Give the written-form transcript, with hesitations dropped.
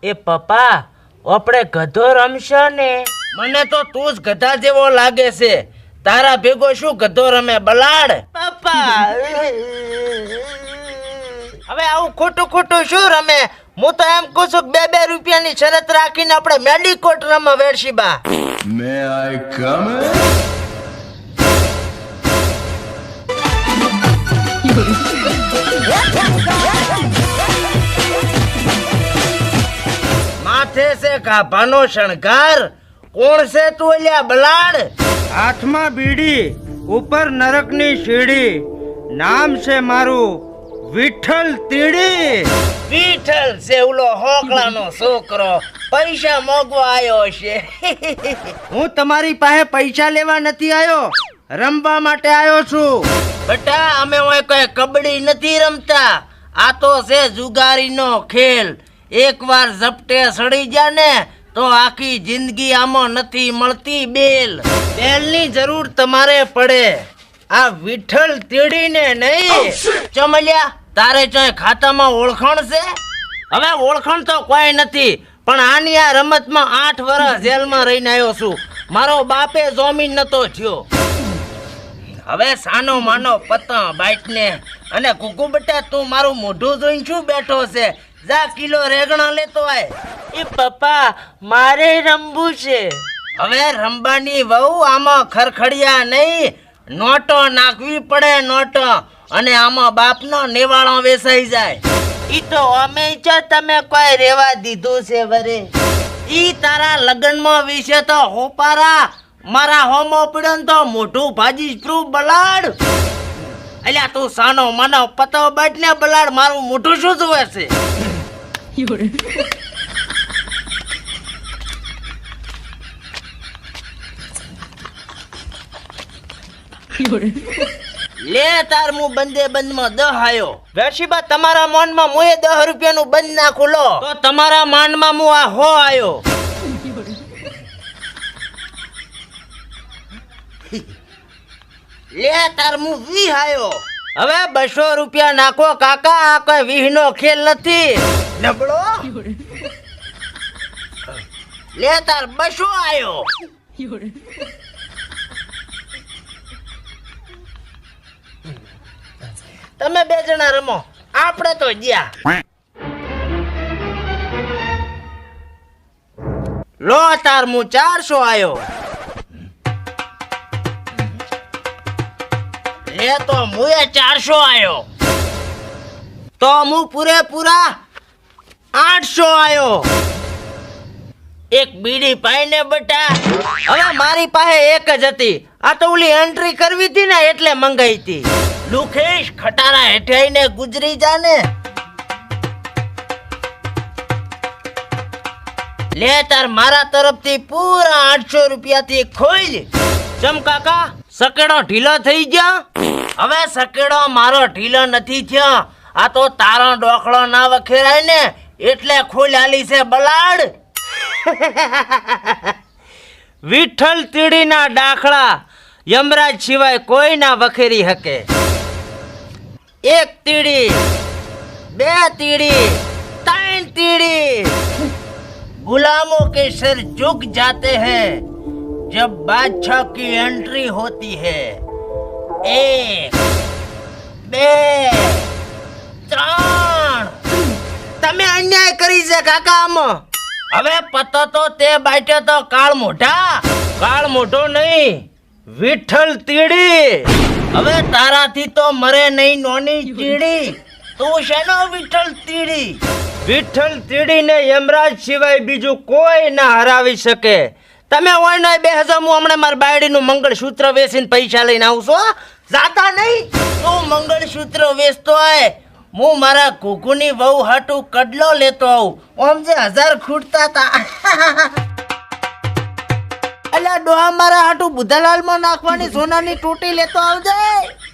એ પપ્પા આપણે ગધો રમશો ને? મને તો તું જ ગધા જેવો લાગે છે. તારા ભેગો શું ગધો રમે બલાડ? પપ્પા હવે આવું ખોટું ખોટું શું રમે? હું તો એમ કહું છું કે 2 રૂપિયાની શરત રાખીને આપણે મેડિકોટ રમવા વેડશીબા. May I come in? માથે છે ગાભાનો શણગાર. કોણ છે તું અલ્યા બલાડ? હાથમાં બીડી, ઉપર નરકની સીડી. નામ છે મારું વિઠ્ઠલ તીડી. વિઠ્ઠલ છે ઓલો હોકળાનો છોકરો, પૈસા મોગવા આવ્યો છે. હું તમારી પાસે પૈસા લેવા નથી આવ્યો, રમવા માટે આવ્યો છું. બેટા અમે ઓય કોઈ કબડ્ડી નથી રમતા. આ તો છે જુગારીનો ખેલ. એકવાર ઝપટે સડી જા ને તો આખી જિંદગી આમાં નથી મળતી બેલ. બેલની જરૂર તમારે પડે, આ વિઠ્ઠલ તીડીને નહીં. ચમલ્યા તારે ચોય ખાતામાં ઓળખાણ છે? હવે ઓળખાણ તો કોઈ નથી, પણ આની આ રમતમાં 8 વર્ષ જેલમાં રહીને આવ્યો છું. મારો બાપે જોમીન નતો થયો. હવે સાનો માનો પતંગ બાઈટને. અને કુકુ બેટા તું મારું મોઢું જોઈને શું બેઠો છે? જા કિલો રેગણા લેતો આય. એ પપ્પા મારે રમવું છે. હવે રંબાની વહુ આમાં ખરખડિયા નહીં, નોટો નાખવી પડે નોટો. અને આમાં બાપનો નેવાળો વેસાઈ જાય. ઈ તો અમે છો, તમે કોઈ રેવા દીધું છે વરે. ઈ તારા લગ્નમાં વિશે તો હોપારા. મારા હોમો પીડન તો મોઢું ભાજી પ્રૂફ બલાડ. અલ્યા તું સાનો માનો પતો બાટ ને બલાડ, મારું મોઢું શું જોવે છે? લે તાર હું બંદે બંધમાં 10 આયો. વેશીબા તમારા મોનમાં મુએ 10 રૂપિયાનું બંધ નાખું લો, તો તમારા માંડમાં હું આ હો આયો. લે તાર હું 20 આયો. હવે 200 રૂપિયા નાખો કાકા, આ કોઈ 20 નો ખેલ નથી. નબળો લે તાર 200 આયો. તમે 2 જણા રમો, આપણે તો ગયા. લો તાર હું 400 આયો. લે તો મુએ 400 આયો. તો હું પૂરેપૂરા 800 આયો. એક બીડી પાઈને બટા. હવે મારી પાસે એક જ હતી, આ તો ઓલી એન્ટ્રી કરવી હતી ને એટલે મંગાઈ હતી. લુખેશ ખટારા હેઠાઈને ગુજરી જાને. લે તાર મારા તરફથી પૂરા 800 રૂપિયાથી ખોઈ. ચમ કાકા સકેડો ઢીલો થઈ ગયો? હવે સકેડો મારો ઢીલો નથી થયો, આ તો તારો ડોખળો ના વખેરાય ને એટલે ખોલ આલી છે બલાડ. વિઠ્ઠલ તીડીના ડાખડા યમરાજ સિવાય કોઈ ના વખેરી શકે. 1 તીડી, 2 તીડી, 3 તીડી. गुलामों के सर झुक जाते हैं जब बादशाह की एंट्री होती है. 1 2 3. તમે અન્યાય કરી છે કાકા આમાં. હવે પતો તો તે બાટ્યો તો કાળ મોઢા. કાળ મોઢો નહીં, વિઠ્ઠલ તીડી. હવે તારાથી તો મરે નહીં નોની ચીડી. તું શેનો વિઠ્ઠલ તીડી? વિઠ્ઠલ તીડીને યમરાજ સિવાય બીજું કોઈ ના હરાવી શકે. તમે હોય ને 2000 હું હમણાં મારા બાયડીનું મંગળસૂત્ર વેચીને પૈસા લઈને આવું છું. જાતા નહીં તું મંગળસૂત્ર વેચતો હોય, હું મારા ઘૂઘુની વહુ હાટું કડલો લેતો આવું. ઓમ જે 1000 ખૂટતા હતા. અલ્યા ડોહા મારા હાટું બુધાલાલમાં નાખવાની સોનાની ટોટી લેતો આવજે.